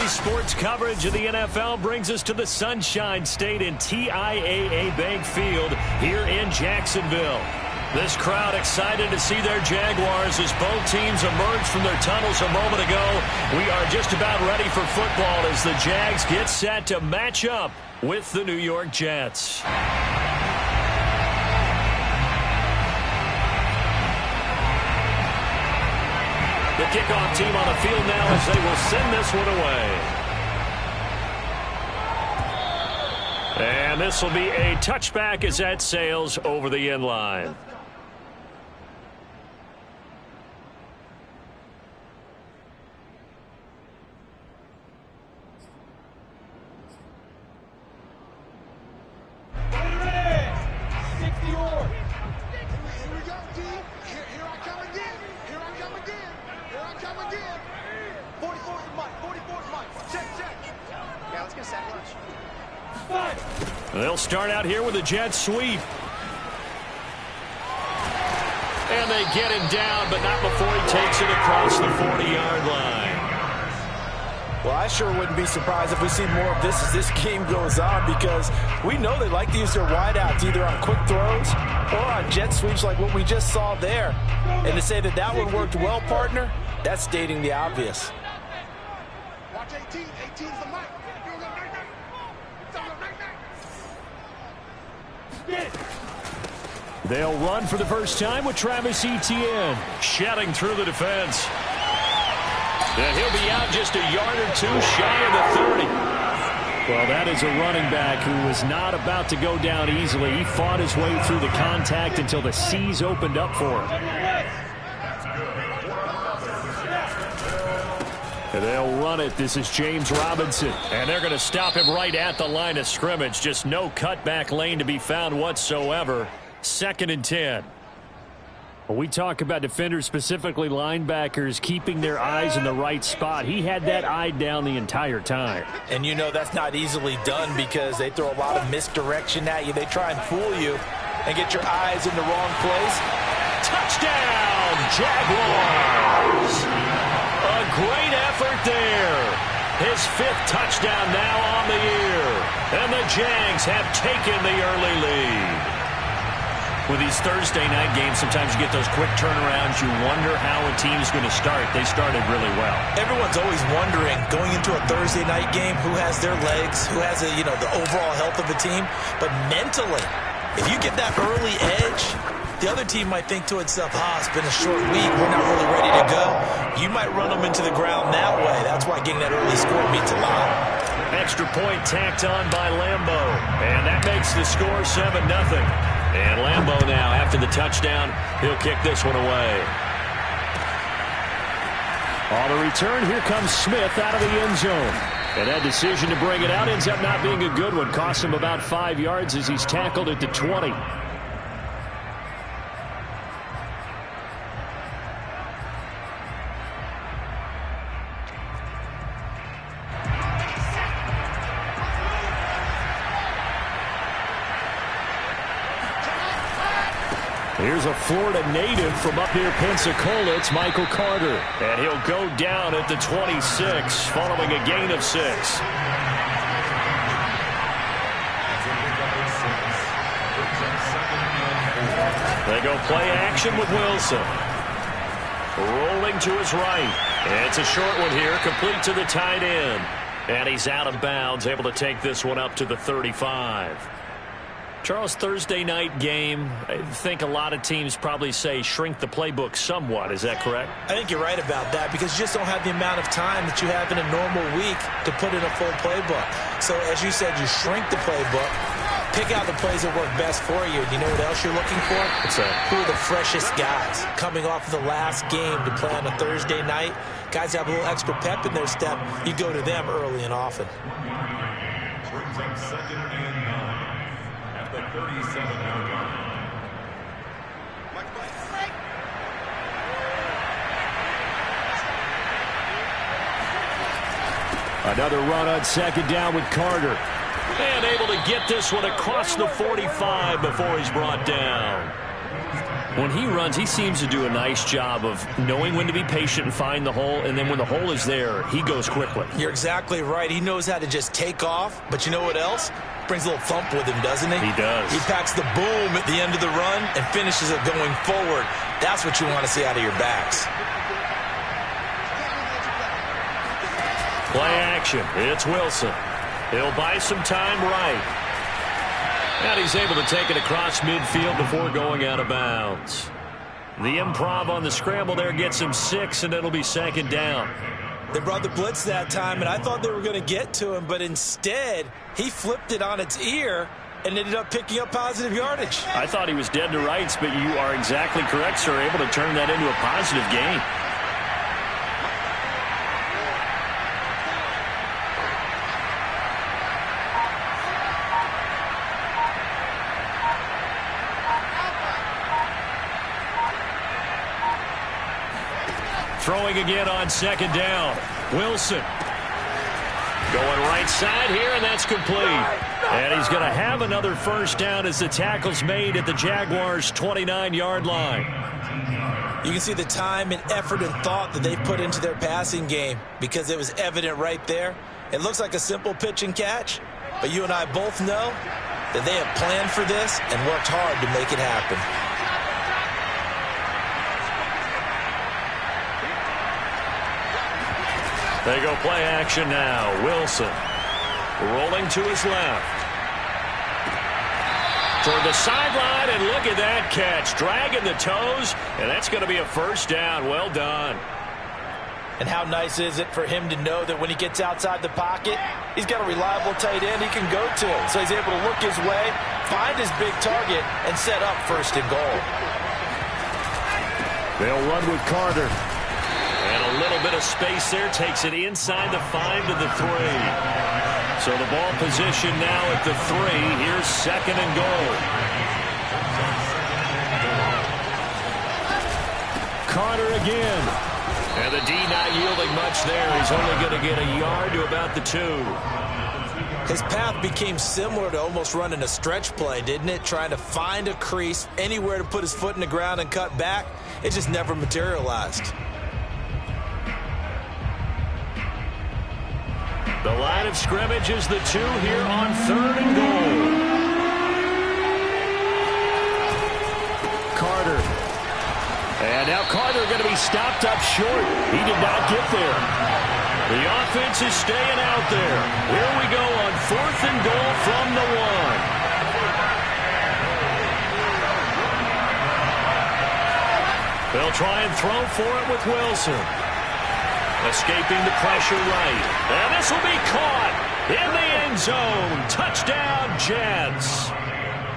Daily sports coverage of the NFL brings us to the Sunshine State in TIAA Bank Field here in Jacksonville. This crowd excited to see their Jaguars as both teams emerged from their tunnels a moment ago. We are just about ready for football as the Jags get set to match up with the New York Jets. The kickoff team on the field now as they will send this one away. And this will be a touchback as that sails over the end line. They'll start out here with a jet sweep. And they get him down, but not before he takes it across the 40-yard line. Well, I sure wouldn't be surprised if we see more of this as this game goes on, because we know they like to use their wideouts either on quick throws or on jet sweeps like what we just saw there. And to say that that one worked well, partner, that's stating the obvious. Watch 18. 18's the mic. They'll run for the first time with Travis Etienne shedding through the defense. And he'll be out just a yard or two shy of the 30. Well, that is a running back who was not about to go down easily. He fought his way through the contact until the seas opened up for him. And they'll run it. This is James Robinson. And they're going to stop him right at the line of scrimmage. Just no cutback lane to be found whatsoever. 2nd and 10. When we talk about defenders, specifically linebackers, keeping their eyes in the right spot, he had that eye down the entire time. And you know that's not easily done because they throw a lot of misdirection at you. They try and fool you and get your eyes in the wrong place. Touchdown, Jaguars! A great effort there. His 5th touchdown now on the year. And the Jags have taken the early lead. With these Thursday night games, sometimes you get those quick turnarounds. You wonder how a team's going to start. They started really well. Everyone's always wondering, going into a Thursday night game, who has their legs, who has the overall health of the team. But mentally, if you get that early edge, the other team might think to itself, it's been a short week, we're not really ready to go. You might run them into the ground that way. That's why getting that early score means a lot. Extra point tacked on by Lambo. And that makes the score 7-0. And Lambo now, after the touchdown, he'll kick this one away. On the return, here comes Smith out of the end zone. And that decision to bring it out ends up not being a good one. Costs him about 5 yards as he's tackled at the 20. Here's a Florida native from up near Pensacola. It's Michael Carter. And he'll go down at the 26 following a gain of 6. They go play action with Wilson. Rolling to his right. And it's a short one here, complete to the tight end. And he's out of bounds, able to take this one up to the 35. Charles, Thursday night game, I think a lot of teams probably say shrink the playbook somewhat. Is that correct? I think you're right about that because you just don't have the amount of time that you have in a normal week to put in a full playbook. So, as you said, you shrink the playbook, pick out the plays that work best for you. You know what else you're looking for? What's that? Who are the freshest guys coming off of the last game to play on a Thursday night? Guys have a little extra pep in their step. You go to them early and often. Brings up 2nd and 9. At the 37-yard line. Another run on 2nd down with Carter. And able to get this one across the 45 before he's brought down. When he runs, he seems to do a nice job of knowing when to be patient and find the hole, and then when the hole is there, he goes quickly. You're exactly right. He knows how to just take off, but you know what else? Brings a little thump with him, doesn't he? He does. He packs the boom at the end of the run and finishes it going forward. That's what you want to see out of your backs. Play action. It's Wilson. He'll buy some time right. And he's able to take it across midfield before going out of bounds. The improv on the scramble there gets him 6, and it'll be 2nd down. They brought the blitz that time, and I thought they were going to get to him, but instead, he flipped it on its ear and ended up picking up positive yardage. I thought he was dead to rights, but you are exactly correct, sir. Able to turn that into a positive gain. Throwing again on 2nd down. Wilson. Going right side here, and that's complete. And he's going to have another 1st down as the tackle's made at the Jaguars' 29-yard line. You can see the time and effort and thought that they put into their passing game because it was evident right there. It looks like a simple pitch and catch, but you and I both know that they have planned for this and worked hard to make it happen. They go play action now. Wilson rolling to his left. Toward the sideline, and look at that catch. Dragging the toes, and that's going to be a 1st down. Well done. And how nice is it for him to know that when he gets outside the pocket, he's got a reliable tight end he can go to. So he's able to look his way, find his big target, and set up 1st and goal. They'll run with Carter. And a little bit of space there, takes it inside the 5 to the 3. So the ball position now at the 3. Here's 2nd and goal. Carter again. And the D not yielding much there. He's only going to get a yard to about the 2. His path became similar to almost running a stretch play, didn't it? Trying to find a crease, anywhere to put his foot in the ground and cut back. It just never materialized. The line of scrimmage is the 2 here on 3rd and goal. Carter. And now Carter going to be stopped up short. He did not get there. The offense is staying out there. Here we go on 4th and goal from the 1. They'll try and throw for it with Wilson. Escaping the pressure right. And this will be caught in the end zone. Touchdown, Jets.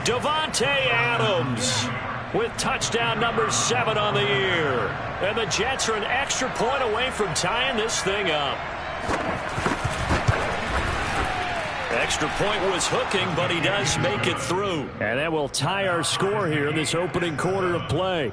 Davante Adams with touchdown number 7 on the year. And the Jets are an extra point away from tying this thing up. Extra point was hooking, but he does make it through. And that will tie our score here in this opening quarter of play.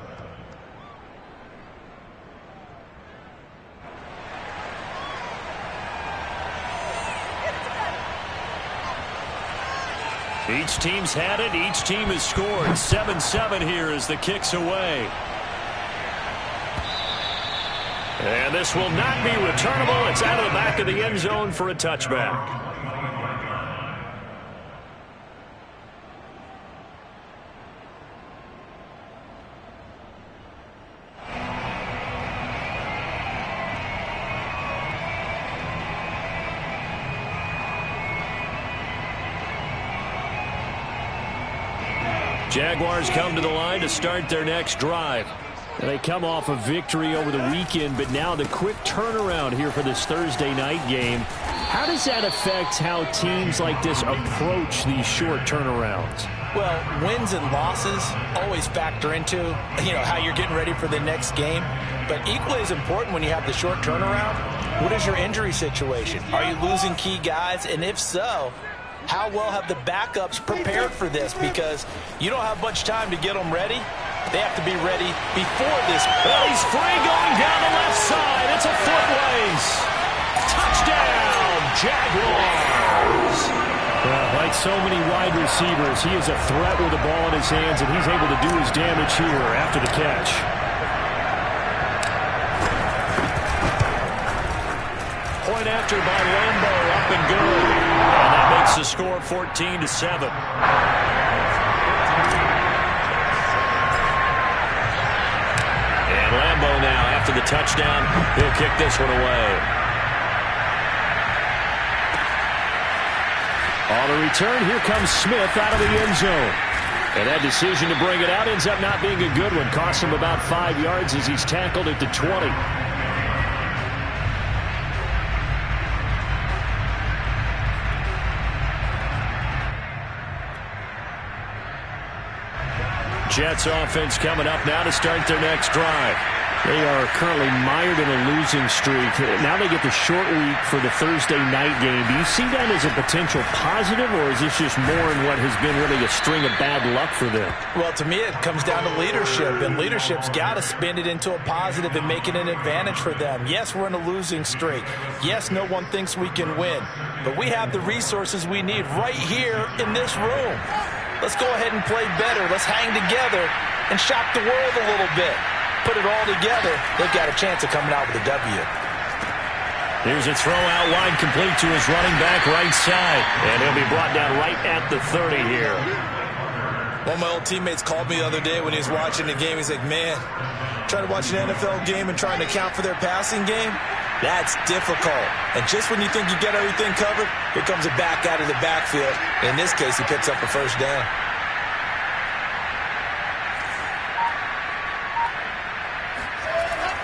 Each team's had it. Each team has scored. 7-7 here as the kick's away. And this will not be returnable. It's out of the back of the end zone for a touchback. Jaguars come to the line to start their next drive. And they come off a victory over the weekend, but now the quick turnaround here for this Thursday night game. How does that affect how teams like this approach these short turnarounds? Well, wins and losses always factor into, how you're getting ready for the next game. But equally as important when you have the short turnaround, what is your injury situation? Are you losing key guys? And if so, how well have the backups prepared for this? Because you don't have much time to get them ready. They have to be ready before this. Well, he's free going down the left side. It's a foot race. Touchdown, Jaguars. Well, like so many wide receivers. He is a threat with the ball in his hands, and he's able to do his damage here after the catch. Point after by Lambo, up and good. And that makes the score 14-7. And Lambo now, after the touchdown, he'll kick this one away. On the return, here comes Smith out of the end zone. And that decision to bring it out ends up not being a good one. Costs him about 5 yards as he's tackled at the 20. Jets offense coming up now to start their next drive. They are currently mired in a losing streak. Now they get the short week for the Thursday night game. Do you see that as a potential positive, or is this just more in what has been really a string of bad luck for them? Well, to me, it comes down to leadership, and leadership's got to spin it into a positive and make it an advantage for them. Yes, we're in a losing streak. Yes, no one thinks we can win, but we have the resources we need right here in this room. Let's go ahead and play better. Let's hang together and shock the world a little bit. Put it all together, they've got a chance of coming out with a W. Here's a throw out wide, complete to his running back right side. And he'll be brought down right at the 30 here. One of my old teammates called me the other day when he was watching the game. He's like, man, trying to watch an NFL game and trying to account for their passing game, that's difficult. And just when you think you get everything covered, here comes a back out of the backfield. In this case, he picks up a first down.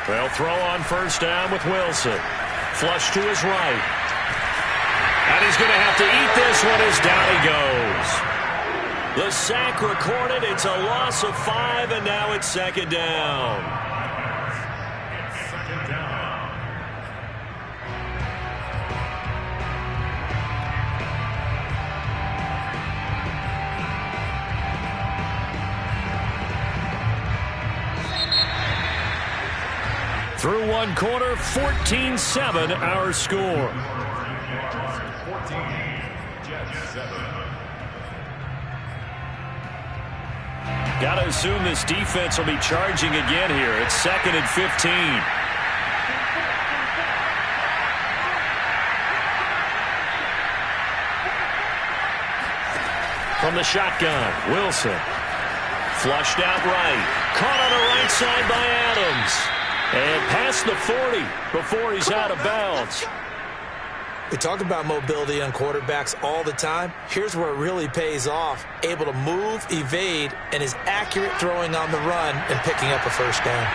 They'll throw on first down with Wilson. Flush to his right. And he's going to have to eat this one as down he goes. The sack recorded. It's a loss of 5, and now it's second down. Second down. Through one quarter, 14-7 our score. 14, Jets 7. Got to assume this defense will be charging again here. It's 2nd and 15. From the shotgun, Wilson. Flushed out right. Caught on the right side by Adams. And past the 40 before he's out of bounds. We talk about mobility on quarterbacks all the time. Here's where it really pays off. Able to move, evade, and is accurate throwing on the run and picking up a first down.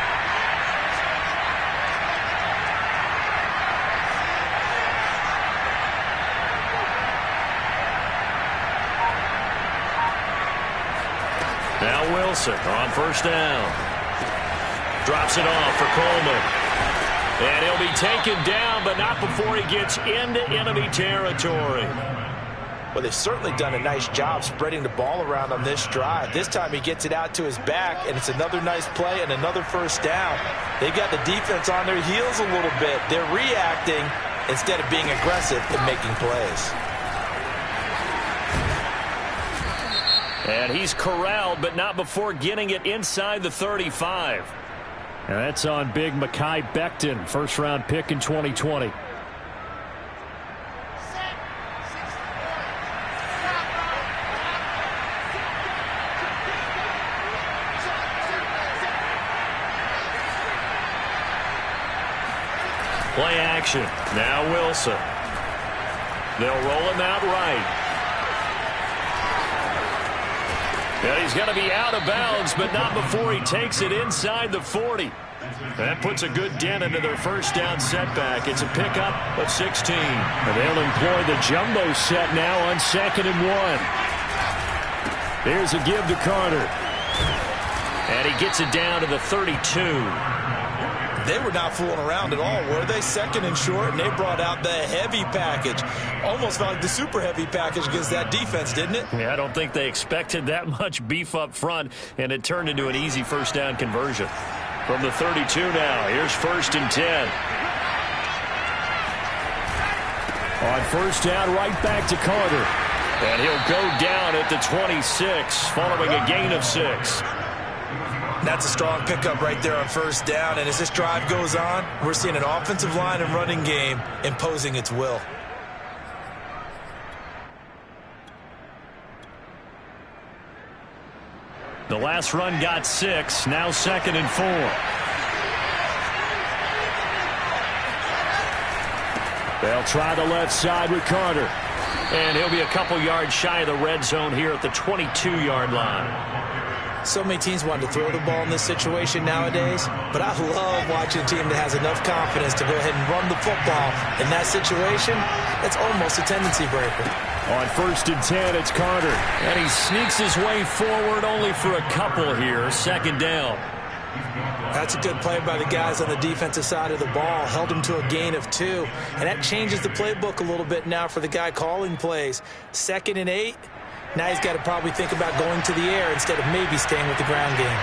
Now Wilson on first down. Drops it off for Coleman. And he'll be taken down, but not before he gets into enemy territory. Well, they've certainly done a nice job spreading the ball around on this drive. This time he gets it out to his back, and it's another nice play and another first down. They've got the defense on their heels a little bit. They're reacting instead of being aggressive and making plays. And he's corralled, but not before getting it inside the 35. And that's on big Mekhi Becton, first-round pick in 2020. Play action. Now Wilson. They'll roll him out right. Yeah, he's going to be out of bounds, but not before he takes it inside the 40. That puts a good dent into their first down setback. It's a pickup of 16. And they'll employ the jumbo set now on 2nd and 1. Here's a give to Carter. And he gets it down to the 32. They were not fooling around at all, were they? 2nd and short, and they brought out the heavy package. Almost felt like the super heavy package against that defense, didn't it? Yeah, I don't think they expected that much beef up front, and it turned into an easy first down conversion. From the 32 now, here's 1st and 10. On first down, right back to Carter. And he'll go down at the 26 following a gain of 6. That's a strong pickup right there on first down. And as this drive goes on, we're seeing an offensive line and running game imposing its will. The last run got 6. Now 2nd and 4. They'll try the left side with Carter. And he'll be a couple yards shy of the red zone here at the 22-yard line. So many teams want to throw the ball in this situation nowadays, but I love watching a team that has enough confidence to go ahead and run the football. In that situation, that's almost a tendency breaker. On 1st and 10, it's Carter. And he sneaks his way forward only for a couple here. 2nd down. That's a good play by the guys on the defensive side of the ball. Held him to a gain of 2. And that changes the playbook a little bit now for the guy calling plays. 2nd and 8. Now he's got to probably think about going to the air instead of maybe staying with the ground game.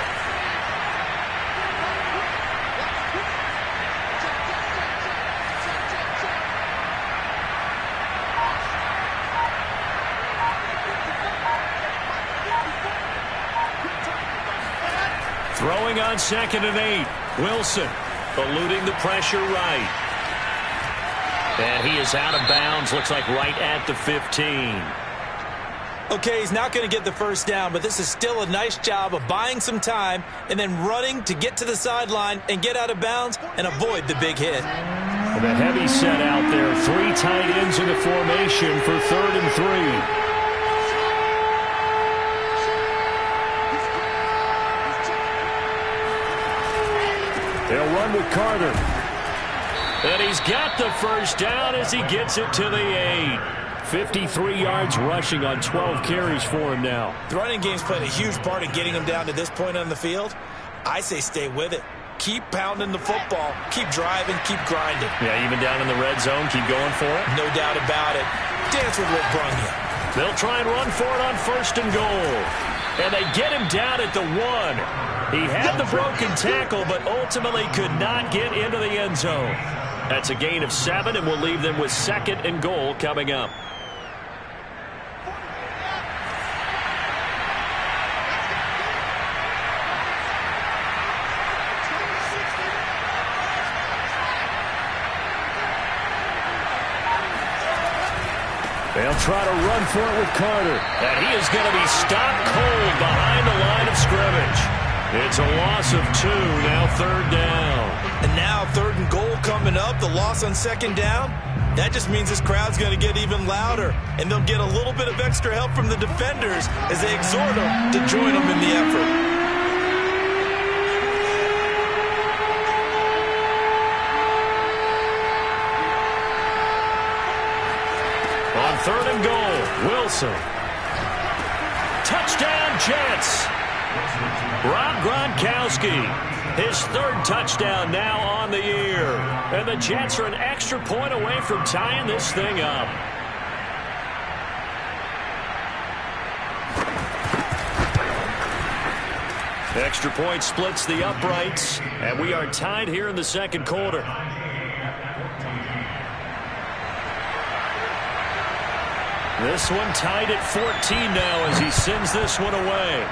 Throwing on 2nd and 8. Wilson eluding the pressure right. And he is out of bounds. Looks like right at the 15. Okay, he's not going to get the first down, but this is still a nice job of buying some time and then running to get to the sideline and get out of bounds and avoid the big hit. The heavy set out there. 3 tight ends in the formation for 3rd and 3. They'll run with Carter. And he's got the first down as he gets it to the 8. 53 yards rushing on 12 carries for him now. The running game's played a huge part in getting him down to this point on the field. I say stay with it. Keep pounding the football. Keep driving. Keep grinding. Yeah, even down in the red zone, keep going for it. No doubt about it. Dance with what brung you. They'll try and run for it on 1st and goal. And they get him down at the 1. He had the broken tackle, but ultimately could not get into the end zone. That's a gain of 7, and we'll leave them with 2nd and goal coming up. They'll try to run for it with Carter. And he is going to be stopped cold behind the line of scrimmage. It's a loss of 2, now 3rd down. And now 3rd and goal coming up, the loss on 2nd down. That just means this crowd's going to get even louder. And they'll get a little bit of extra help from the defenders as they exhort them to join them in the effort. On 3rd and goal, Wilson. Touchdown, Jets. Rob Gronkowski, his 3rd touchdown now on the year. And the Jets are an extra point away from tying this thing up. Extra point splits the uprights, and we are tied here in the 2nd quarter. This one tied at 14 now as he sends this one away.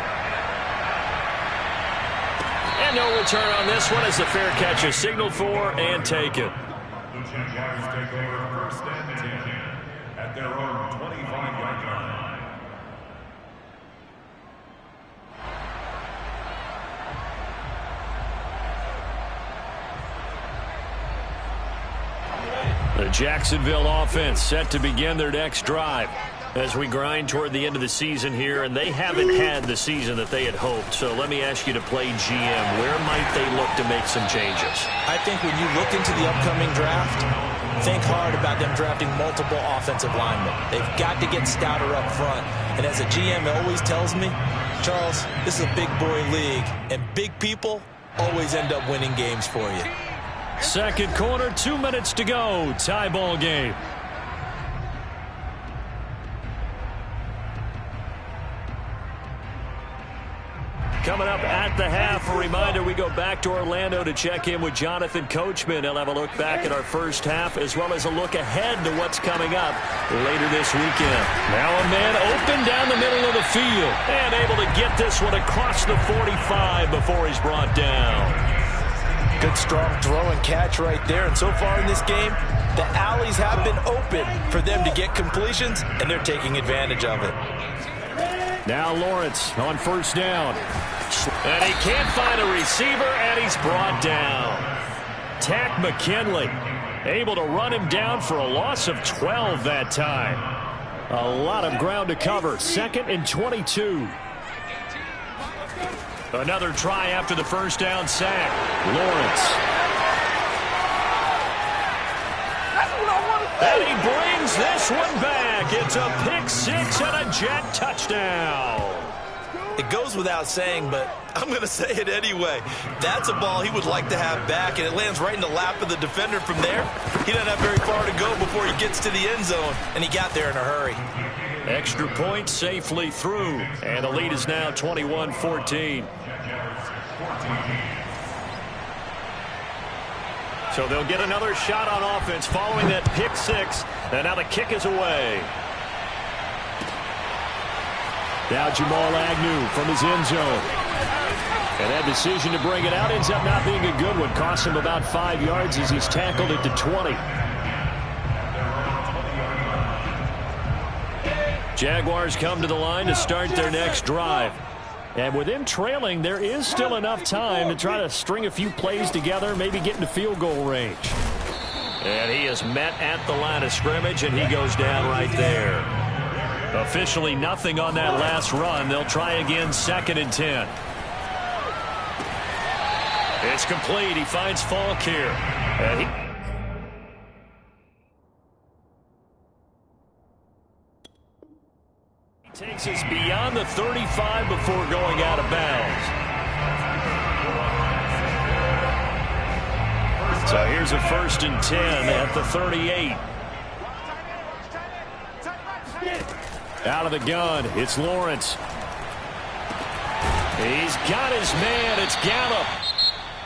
And no return on this one as the fair catch is signaled for and taken. The Jaguars take over 1st and 10 at their own 25-yard line. The Jacksonville offense set to begin their next drive as we grind toward the end of the season here, and they haven't had the season that they had hoped. So let me ask you to play GM. Where might they look to make some changes? I think when you look into the upcoming draft, think hard about them drafting multiple offensive linemen. They've got to get stouter up front. And as a GM always tells me, Charles, this is a big boy league, and big people always end up winning games for you. 2nd quarter, 2 minutes to go. Tie ball game. Coming up at the half, a reminder, we go back to Orlando to check in with Jonathan Coachman. He'll have a look back at our first half as well as a look ahead to what's coming up later this weekend. Now a man open down the middle of the field and able to get this one across the 45 before he's brought down. Good strong throw and catch right there. And so far in this game, the alleys have been open for them to get completions, and they're taking advantage of it. Now Lawrence on first down. And he can't find a receiver, and he's brought down. Tack McKinley able to run him down for a loss of 12 that time. A lot of ground to cover. 2nd and 22. Another try after the first down sack. Lawrence. And he brings this one back. It's a pick 6 and a Jet touchdown. It goes without saying, but I'm going to say it anyway. That's a ball he would like to have back, and it lands right in the lap of the defender from there. He doesn't have very far to go before he gets to the end zone, and he got there in a hurry. Extra point safely through, and the lead is now 21-14. So they'll get another shot on offense following that pick 6, and now the kick is away. Now Jamal Agnew from his end zone. And that decision to bring it out ends up not being a good one. Costs him about 5 yards as he's tackled it to 20. Jaguars come to the line to start their next drive. And with him trailing, there is still enough time to try to string a few plays together, maybe get into field goal range. And he is met at the line of scrimmage, and he goes down right there. Officially nothing on that last run. They'll try again, 2nd and 10. It's complete. He finds Falk here. And he takes us beyond the 35 before going out of bounds. So here's a 1st and 10 at the 38. Out of the gun, it's Lawrence. He's got his man. It's Gallup.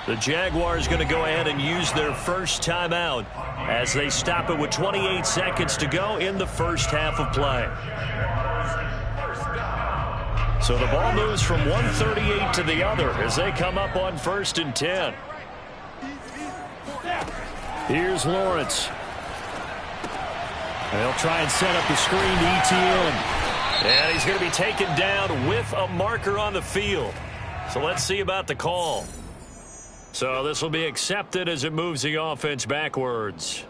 The Jaguars going to go ahead and use their first timeout as they stop it with 28 seconds to go in the first half of play. So the ball moves from 138 to the other as they come up on 1st and 10. Here's Lawrence. They'll try and set up the screen to ETN. And he's going to be taken down with a marker on the field. So let's see about the call. So this will be accepted as it moves the offense backwards.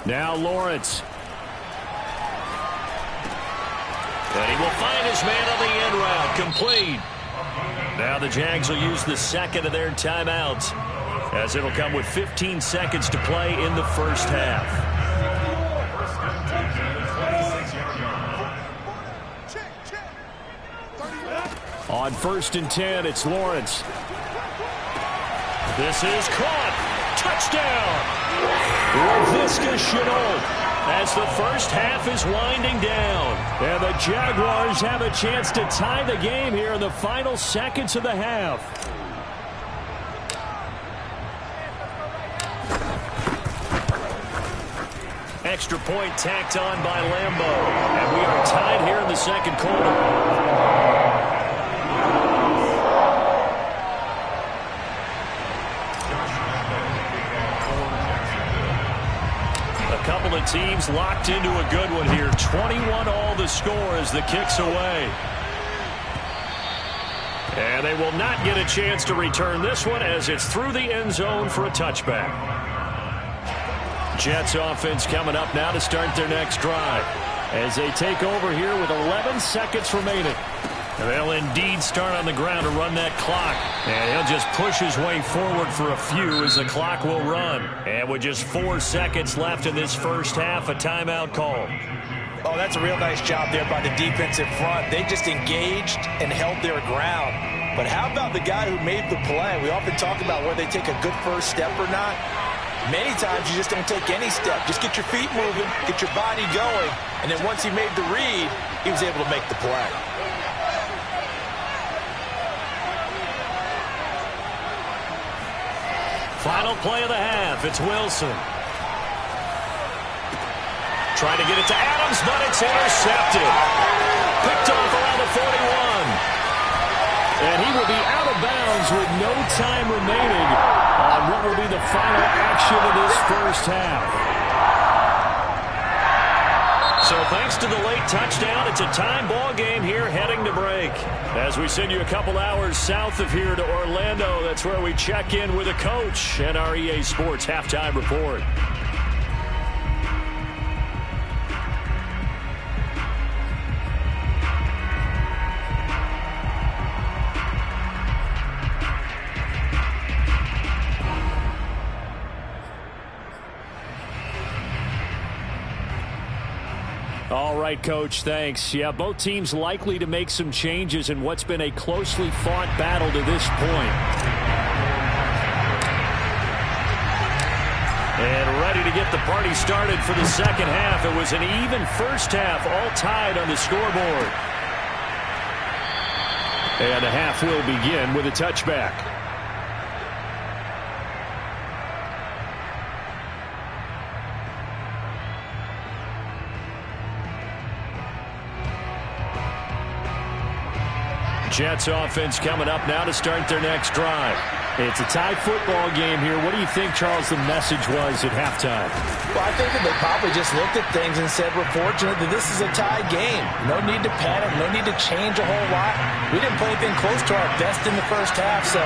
Now Lawrence. And he will find his man on the end route. Complete. Now the Jags will use the 2nd of their timeouts as it'll come with 15 seconds to play in the first half. On 1st and 10, it's Lawrence. This is caught. Touchdown. LaVisca Chenault as the first half is winding down. And the Jaguars have a chance to tie the game here in the final seconds of the half. Extra point tacked on by Lambeau. And we are tied here in the second quarter. Couple of teams locked into a good one here. 21 all the score as the kick's away. And they will not get a chance to return this one as it's through the end zone for a touchback. Jets offense coming up now to start their next drive as they take over here with 11 seconds remaining. And they'll indeed start on the ground to run that clock. And he'll just push his way forward for a few as the clock will run. And with just 4 seconds left in this first half, a timeout call. Oh, that's a real nice job there by the defense in front. They just engaged and held their ground. But how about the guy who made the play? We often talk about whether they take a good first step or not. Many times you just don't take any step. Just get your feet moving, get your body going, and then once he made the read, he was able to make the play. Final play of the half. It's Wilson. Trying to get it to Adams, but it's intercepted. Picked off around the 41. And he will be out of bounds with no time remaining on what will be the final action of this first half. So thanks to the late touchdown, it's a time ball game here heading to break. As we send you a couple hours south of here to Orlando, that's where we check in with a coach and our EA Sports halftime report. All right, Coach, thanks. Yeah, both teams likely to make some changes in what's been a closely fought battle to this point. And ready to get the party started for the second half. It was an even first half, all tied on the scoreboard. And the half will begin with a touchback. Jets offense coming up now to start their next drive. It's a tie football game here. What do you think, Charles, the message was at halftime? Well, I think that they probably just looked at things and said, we're fortunate that this is a tie game. No need to panic. No need to change a whole lot. We didn't play anything close to our best in the first half, so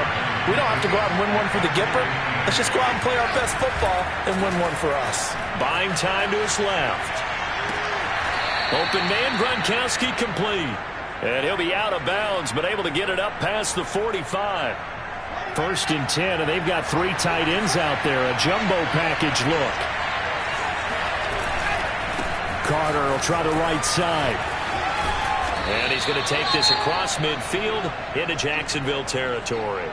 we don't have to go out and win one for the Gipper. Let's just go out and play our best football and win one for us. Buying time to his left. Open man, Gronkowski complete. And he'll be out of bounds, but able to get it up past the 45. 1st and 10, and they've got 3 tight ends out there. A jumbo package look. Carter will try the right side. And he's going to take this across midfield into Jacksonville territory.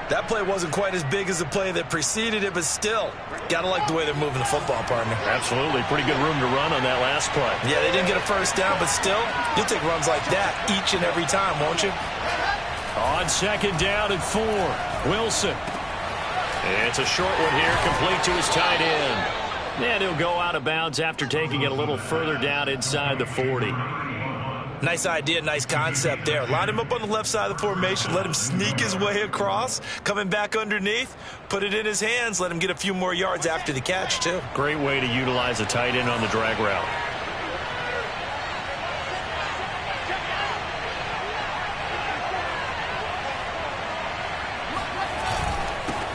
That play wasn't quite as big as the play that preceded it, but still, got to like the way they're moving the football, partner. Absolutely. Pretty good room to run on that last play. Yeah, they didn't get a first down, but still, you'll take runs like that each and every time, won't you? On 2nd down and 4, Wilson. It's a short one here, complete to his tight end. And he'll go out of bounds after taking it a little further down inside the 40. Nice idea, nice concept there. Line him up on the left side of the formation, let him sneak his way across, coming back underneath, put it in his hands, let him get a few more yards after the catch, too. Great way to utilize a tight end on the drag route.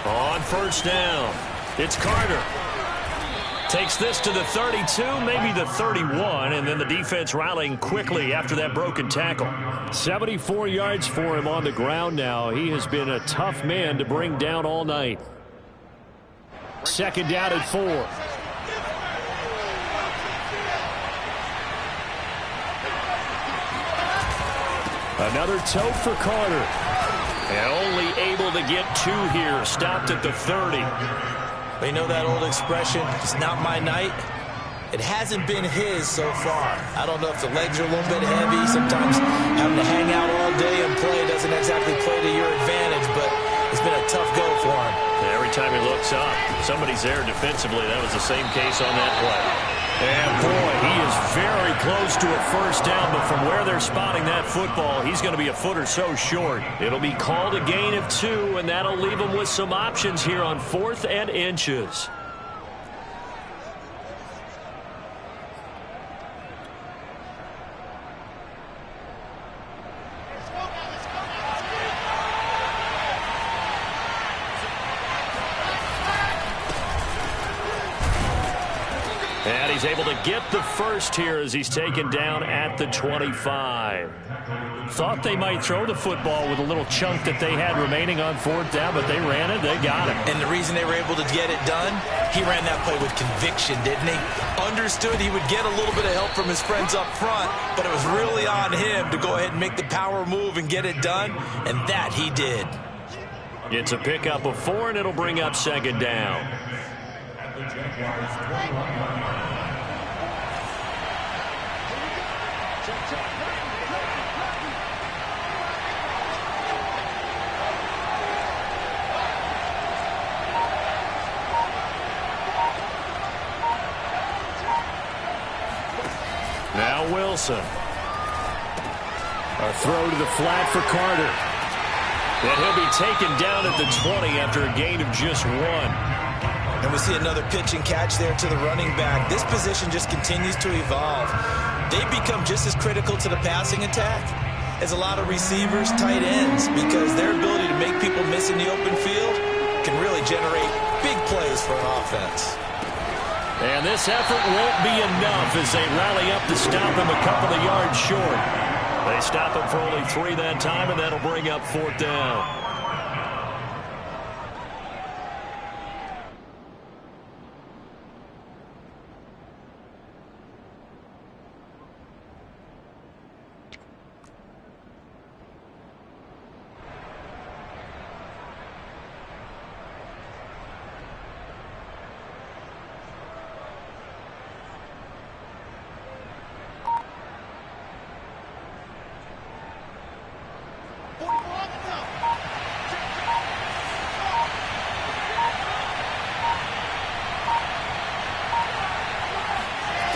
On 1st down, it's Carter. Takes this to the 32, maybe the 31, and then the defense rallying quickly after that broken tackle. 74 yards for him on the ground now. He has been a tough man to bring down all night. 2nd down and 4. Another tote for Carter. And only able to get 2 here. Stopped at the 30. You know that old expression, it's not my night? It hasn't been his so far. I don't know if the legs are a little bit heavy. Sometimes having to hang out all day and play doesn't exactly play to your advantage, but it's been a tough go for him. Every time he looks up, somebody's there defensively. That was the same case on that play. And, boy, he is very close to a first down, but from where they're spotting that football, he's going to be a foot or so short. It'll be called a gain of 2, and that'll leave him with some options here on 4th and inches. And he's able to get the first here as he's taken down at the 25. Thought they might throw the football with a little chunk that they had remaining on fourth down, but they ran it. They got it. And the reason they were able to get it done, he ran that play with conviction, didn't he? Understood he would get a little bit of help from his friends up front, but it was really on him to go ahead and make the power move and get it done, and that he did. It's a pickup of 4, and it'll bring up second down. At the Jaguars 21. Now Wilson. A throw to the flat for Carter. And he'll be taken down at the 20 after a gain of just 1. And we see another pitch and catch there to the running back. This position just continues to evolve. They become just as critical to the passing attack as a lot of receivers, tight ends, because their ability to make people miss in the open field can really generate big plays for an offense. And this effort won't be enough as they rally up to stop him a couple of yards short. They stop him for only 3 that time, and that'll bring up fourth down.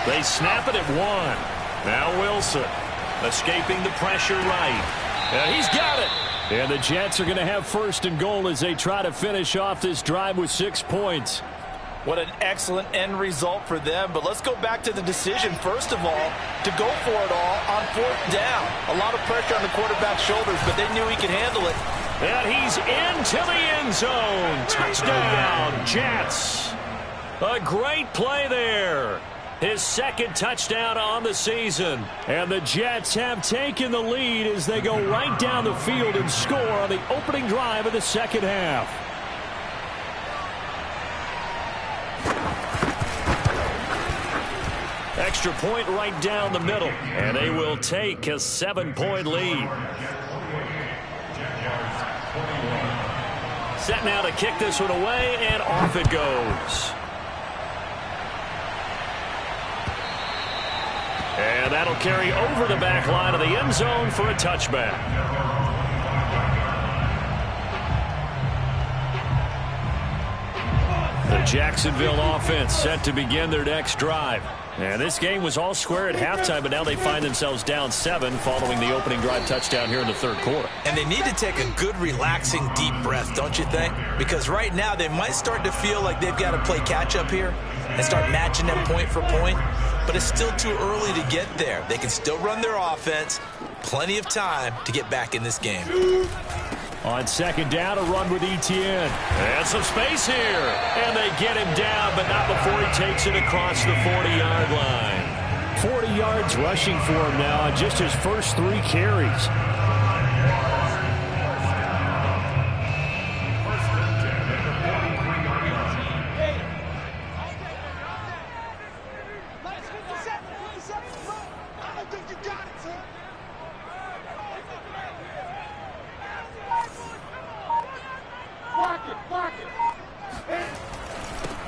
They snap it at 1. Now Wilson escaping the pressure right. And he's got it. And the Jets are going to have first and goal as they try to finish off this drive with 6 points. What an excellent end result for them. But let's go back to the decision, first of all, to go for it all on fourth down. A lot of pressure on the quarterback's shoulders, but they knew he could handle it. And he's into the end zone. Touchdown, Jets. A great play there. His second touchdown on the season. And the Jets have taken the lead as they go right down the field and score on the opening drive of the second half. Extra point right down the middle. And they will take a 7-point lead. Set now to kick this one away, and off it goes. And that'll carry over the back line of the end zone for a touchback. The Jacksonville offense set to begin their next drive. And this game was all square at halftime, but now they find themselves down 7 following the opening drive touchdown here in the third quarter. And they need to take a good, relaxing, deep breath, don't you think? Because right now they might start to feel like they've got to play catch-up here and start matching them point for point. But it's still too early to get there. They can still run their offense. Plenty of time to get back in this game. On second down, a run with Etienne. And some space here. And they get him down, but not before he takes it across the 40-yard line. 40 yards rushing for him now on just his first 3 carries.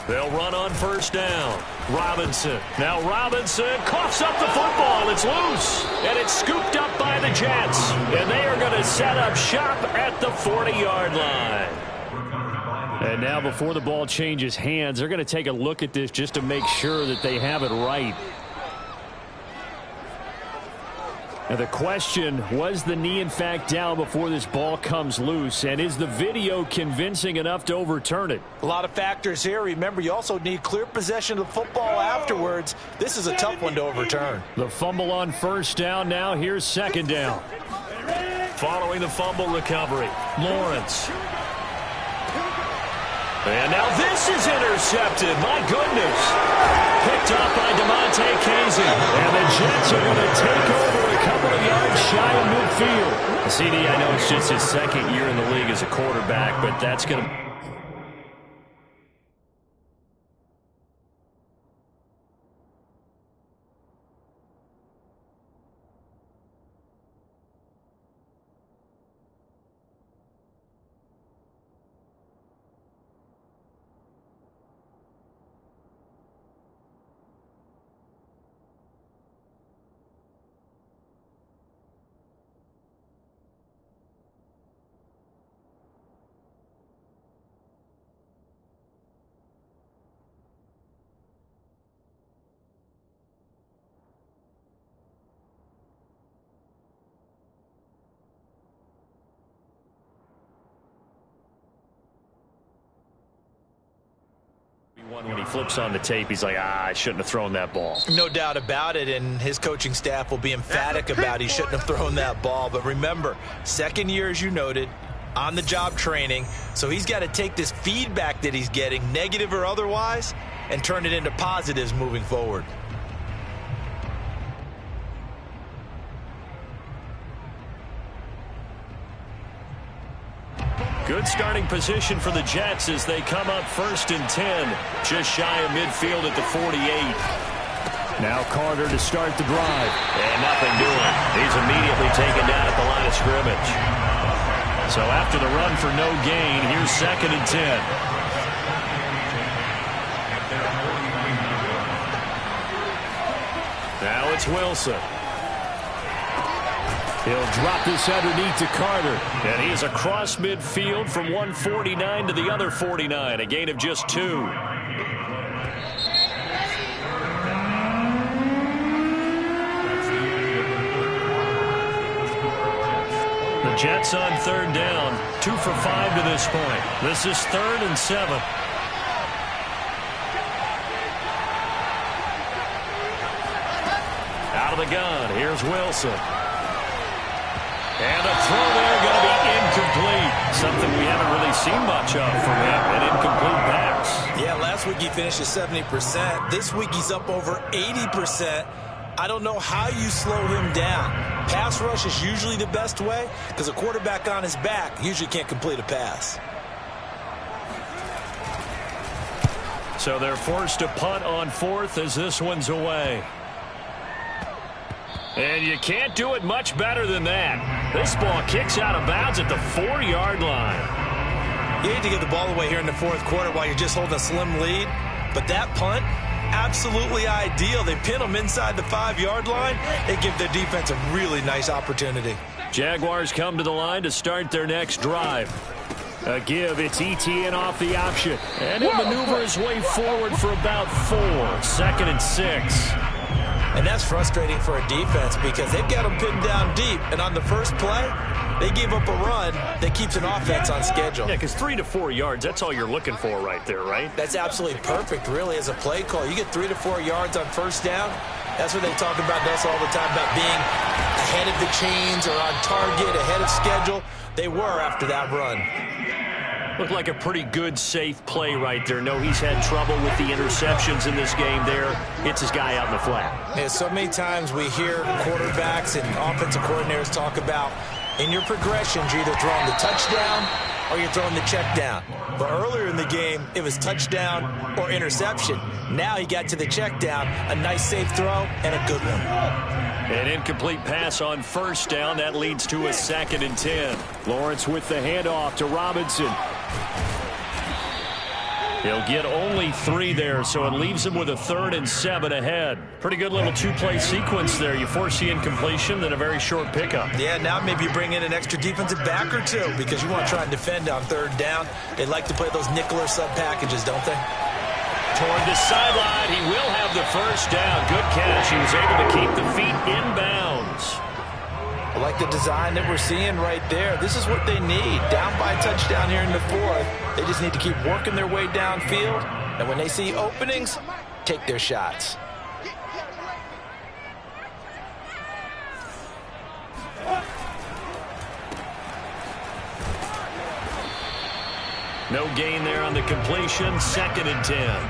They'll run on first down. Robinson. Now Robinson coughs up the football. It's loose. And it's scooped up by the Jets. And they are going to set up shop at the 40-yard line. And now before the ball changes hands, they're going to take a look at this just to make sure that they have it right. Now the question, was the knee in fact down before this ball comes loose? And is the video convincing enough to overturn it? A lot of factors here. Remember, you also need clear possession of the football afterwards. This is a tough one to overturn. The fumble on first down. Now here's second down. Following the fumble recovery, Lawrence. And now this is intercepted. My goodness. picked off by Demonte Casey. And the Jets are going to take over a couple of yards shy of midfield. CD, I know it's just his second year in the league as a quarterback, but that's going to... When he flips on the tape, he's like, I shouldn't have thrown that ball. No doubt about it, and his coaching staff will be emphatic about he shouldn't have thrown that ball. But remember, second year, as you noted, on-the-job training, so he's got to take this feedback that he's getting, negative or otherwise, and turn it into positives moving forward. Good starting position for the Jets as they come up 1st and 10, just shy of midfield at the 48. Now Carter to start the drive. And nothing doing. He's immediately taken down at the line of scrimmage. So after the run for no gain, here's 2nd and 10. Now it's Wilson. He'll drop this underneath to Carter. And he is across midfield from 149 to the other 49. A gain of just 2. The Jets on 3rd down. 2 for 5 to this point. This is 3rd and 7. Out of the gun. Here's Wilson. And a throw there going to be incomplete. Something we haven't really seen much of from him, an incomplete pass. Yeah, last week he finished at 70%. This week he's up over 80%. I don't know how you slow him down. Pass rush is usually the best way because a quarterback on his back usually can't complete a pass. So they're forced to punt on 4th as this one's away. And you can't do it much better than that. This ball kicks out of bounds at the 4-yard line. You hate to give the ball away here in the 4th quarter while you're just holding a slim lead. But that punt, absolutely ideal. They pin them inside the 5-yard line. They give their defense a really nice opportunity. Jaguars come to the line to start their next drive. A give, it's ETN off the option. And he'll maneuver his way forward for about 4. 2nd and 6. And that's frustrating for a defense because they've got them pinned down deep. And on the first play, they gave up a run that keeps an offense on schedule. Yeah, because 3 to 4 yards, that's all you're looking for right there, right? That's absolutely perfect, really, as a play call. You get 3 to 4 yards on 1st down. That's what they talk about us all the time, about being ahead of the chains or on target, ahead of schedule. They were after that run. Looked like a pretty good, safe play right there. No, he's had trouble with the interceptions in this game there. Hits his guy out in the flat. Yeah, so many times we hear quarterbacks and offensive coordinators talk about in your progressions, you're either throwing the touchdown or you're throwing the check down. But earlier in the game, it was touchdown or interception. Now he got to the check down, a nice safe throw, and a good one. An incomplete pass on 1st down. That leads to a 2nd and 10. Lawrence with the handoff to Robinson. He'll get only 3 there, so it leaves him with a 3rd and 7 ahead. Pretty good little 2-play sequence there. You force the incompletion, then a very short pickup. Yeah, now maybe you bring in an extra defensive back or 2 because you want to try and defend on 3rd down. They like to play those nickel or sub packages, don't they? Toward the sideline, he will have the 1st down. Good catch. He was able to keep the feet inbounds. I like the design that we're seeing right there. This is what they need. Down by a touchdown here in the 4th. They just need to keep working their way downfield. And when they see openings, take their shots. No gain there on the completion. 2nd and 10.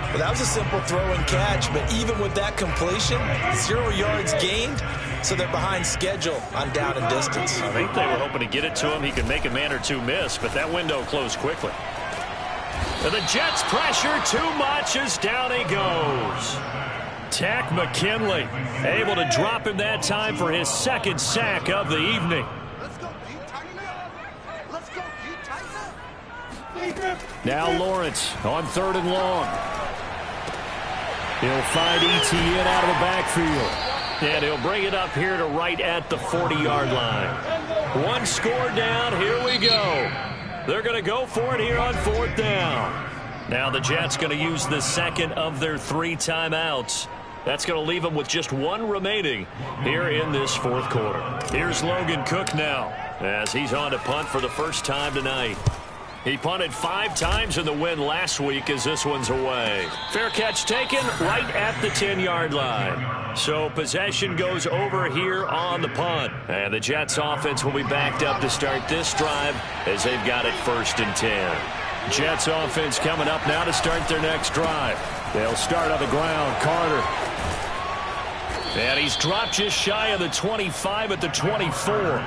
Well, that was a simple throw and catch, but even with that completion, 0 yards gained, so they're behind schedule on down and distance. I think they were hoping to get it to him. He could make a man or two miss, but that window closed quickly. And the Jets pressure too much as down he goes. Tack McKinley able to drop him that time for his second sack of the evening. Let's go, you tighten up. Let's go, you tighten up. Now Lawrence on 3rd and long. He'll find ETN out of the backfield. And he'll bring it up here to right at the 40-yard line. One score down. Here we go. They're going to go for it here on 4th down. Now the Jets going to use the second of their 3 timeouts. That's going to leave them with just 1 remaining here in this 4th quarter. Here's Logan Cook now as he's on to punt for the first time tonight. He punted 5 times in the win last week as this one's away. Fair catch taken right at the 10-yard line. So possession goes over here on the punt. And the Jets offense will be backed up to start this drive as they've got it 1st and 10. Jets offense coming up now to start their next drive. They'll start on the ground. Carter. And he's dropped just shy of the 25 at the 24.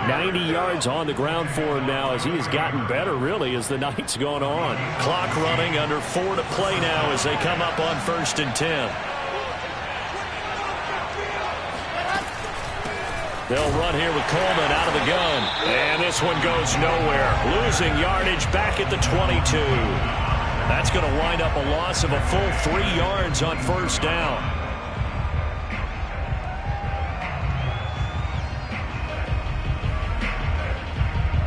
90 yards on the ground for him now as he has gotten better, really, as the night's gone on. Clock running, under 4 to play now as they come up on 1st and 10. They'll run here with Coleman out of the gun. And this one goes nowhere. Losing yardage back at the 22. That's going to wind up a loss of a full 3 yards on 1st down.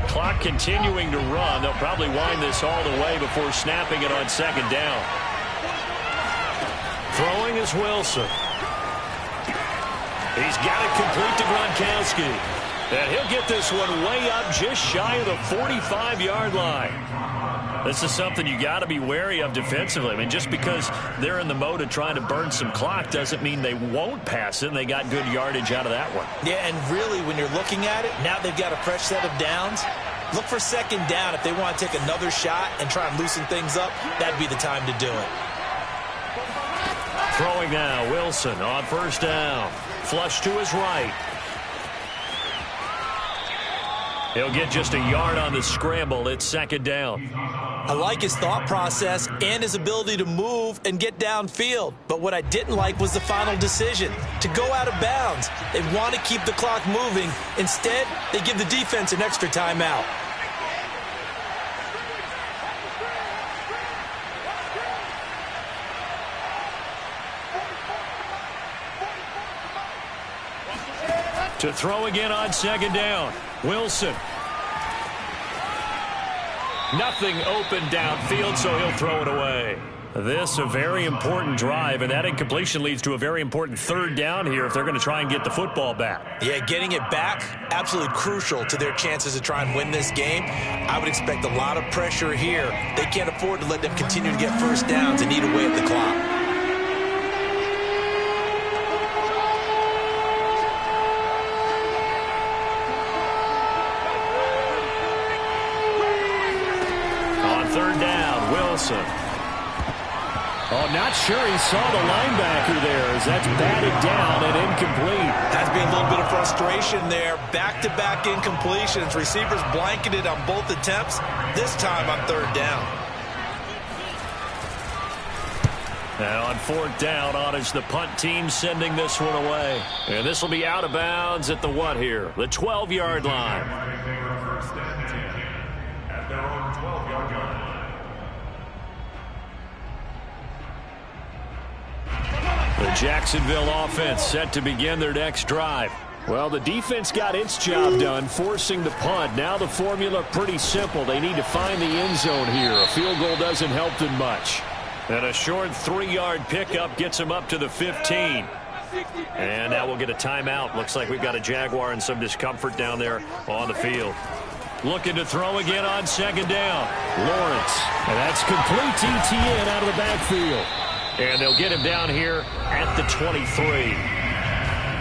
Clock continuing to run. They'll probably wind this all the way before snapping it on 2nd down. Throwing is Wilson. He's got it complete to Gronkowski. And he'll get this one way up just shy of the 45-yard line. This is something you got to be wary of defensively. I mean, just because they're in the mode of trying to burn some clock doesn't mean they won't pass it, and they got good yardage out of that one. Yeah, and really, when you're looking at it, now they've got a fresh set of downs. Look for 2nd down. If they want to take another shot and try and loosen things up, that'd be the time to do it. Throwing now, Wilson on 1st down. Flush to his right. He'll get just a yard on the scramble. It's 2nd down. I like his thought process and his ability to move and get downfield. But what I didn't like was the final decision, to go out of bounds. They want to keep the clock moving. Instead, they give the defense an extra timeout. To throw again on 2nd down. Wilson. Nothing open downfield, so he'll throw it away. This a very important drive, and that incompletion leads to a very important 3rd down here if they're going to try and get the football back. Yeah, getting it back, absolutely crucial to their chances to try and win this game. I would expect a lot of pressure here. They can't afford to let them continue to get 1st downs and eat away at the clock. Wilson. Oh, not sure he saw the linebacker there as that's batted down and incomplete. Has been a little bit of frustration there. Back-to-back incompletions. Receivers blanketed on both attempts, this time on 3rd down. And on 4th down, on is the punt team sending this one away. And this will be out of bounds at the what here? The 12-yard line. First and 10 at their own 12-yard line. The Jacksonville offense set to begin their next drive. Well, the defense got its job done, forcing the punt. Now the formula pretty simple. They need to find the end zone here. A field goal doesn't help them much. And a short 3-yard pickup gets them up to the 15. And now we'll get a timeout. Looks like we've got a Jaguar in some discomfort down there on the field. Looking to throw again on 2nd down. Lawrence. And that's complete to ETN out of the backfield. And they'll get him down here at the 23.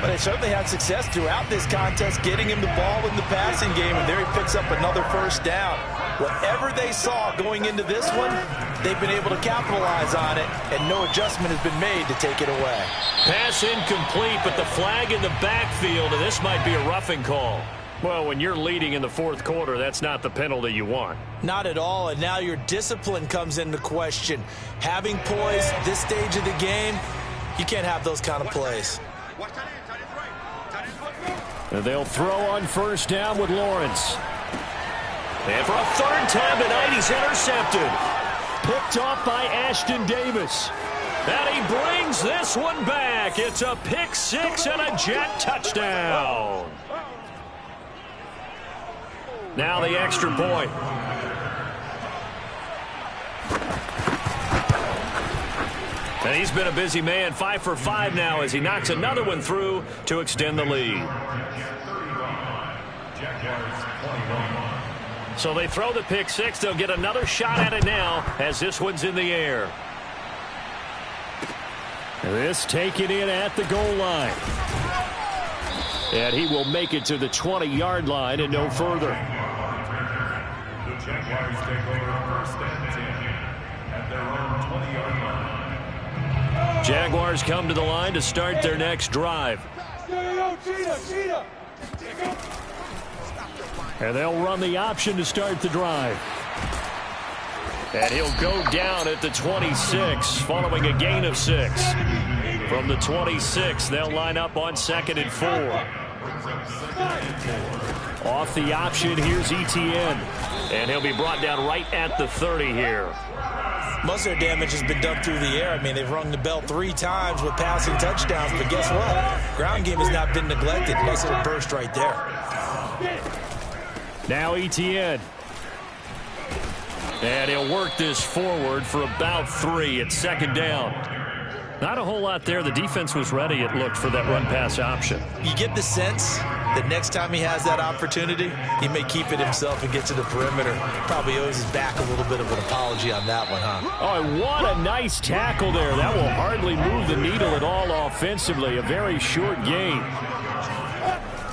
But they certainly had success throughout this contest, getting him the ball in the passing game, and there he picks up another first down. Whatever they saw going into this one, they've been able to capitalize on it, and no adjustment has been made to take it away. Pass incomplete, but the flag in the backfield, and this might be a roughing call. Well, when you're leading in the fourth quarter, that's not the penalty you want. Not at all, and now your discipline comes into question. Having poise this stage of the game, you can't have those kind of plays. They'll throw on first down with Lawrence. And for a third time tonight, he's intercepted. Picked off by Ashton Davis. And he brings this one back. It's a pick six and a Jet touchdown. Now the extra point. And he's been a busy man, 5 for 5 now as he knocks another one through to extend the lead. So they throw the pick six. They'll get another shot at it now as this one's in the air. This taken in at the goal line. And he will make it to the 20-yard line and no further. The Jaguars take over first and 10 at their own 20-yard line. Jaguars come to the line to start their next drive. And they'll run the option to start the drive. And he'll go down at the 26 following a gain of 6. From the 26, they'll line up on 2nd and 4. Off the option, here's Etienne. And he'll be brought down right at the 30 here. Most of their damage has been done through the air. I mean, they've rung the bell 3 times with passing touchdowns, but guess what? Ground game has not been neglected. Nice little burst right there. Now Etienne. And he'll work this forward for about 3 at 2nd down. Not a whole lot there. The defense was ready, it looked, for that run-pass option. You get the sense that next time he has that opportunity, he may keep it himself and get to the perimeter. Probably owes his back a little bit of an apology on that one, huh? Oh, and what a nice tackle there. That will hardly move the needle at all offensively. A very short gain.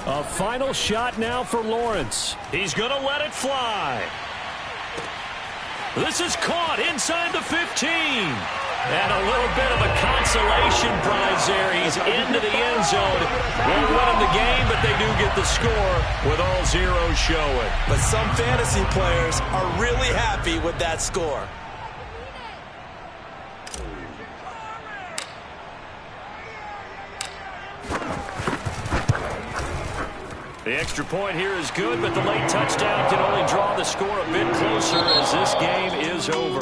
A final shot now for Lawrence. He's going to let it fly. This is caught inside the 15. And a little bit of a consolation prize there. He's into the end zone. Won't win him the game, but they do get the score with all zeros showing. But some fantasy players are really happy with that score. The extra point here is good, but the late touchdown can only draw the score a bit closer as this game is over.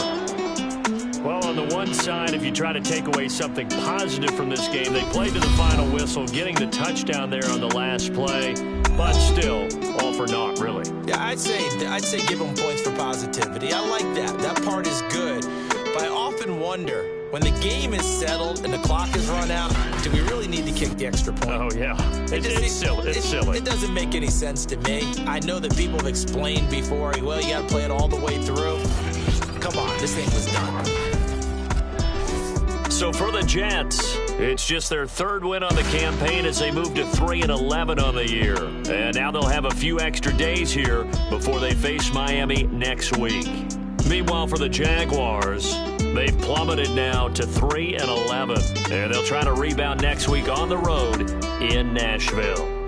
Well, on the one side, if you try to take away something positive from this game, they played to the final whistle, getting the touchdown there on the last play, but still, all for naught, really. Yeah, I'd say give them points for positivity. I like that. That part is good. But I often wonder, when the game is settled and the clock is run out, do we really need to kick the extra point? Oh, yeah. It's silly. It's silly. It doesn't make any sense to me. I know that people have explained before, well, you got to play it all the way through. Come on, this thing was done. So for the Jets, it's just their 3rd win on the campaign as they move to 3-11 on the year. And now they'll have a few extra days here before they face Miami next week. Meanwhile, for the Jaguars, they've plummeted now to 3-11. And they'll try to rebound next week on the road in Nashville.